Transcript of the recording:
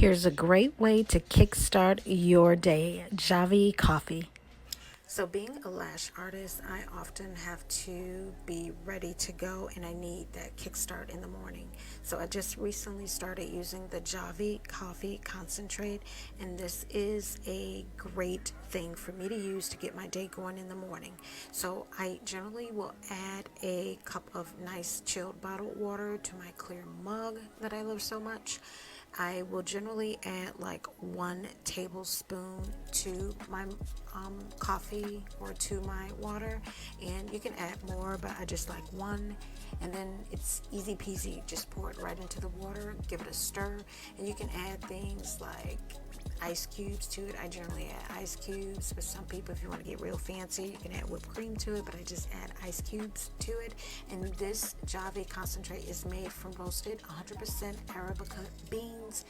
Here's a great way to kickstart your day. Javy coffee. So, being a lash artist, I often have to be ready to go and I need that kickstart in the morning. So, I just recently started using the Javy coffee concentrate, and this is a great thing for me to use to get my day going in the morning. So, I generally will add a cup of nice chilled bottled water to my clear mug that I love so much. I will generally add like 1 tablespoon to my coffee or to my water, and you can add more, but I just like one. And then it's easy peasy, just pour it right into the water, give it a stir, and you can add things like ice cubes to it. I generally add ice cubes, but some people, if you want to get real fancy, you can add whipped cream to it, but I just add ice cubes to it. And this Javy concentrate is made from roasted 100% Arabica beans,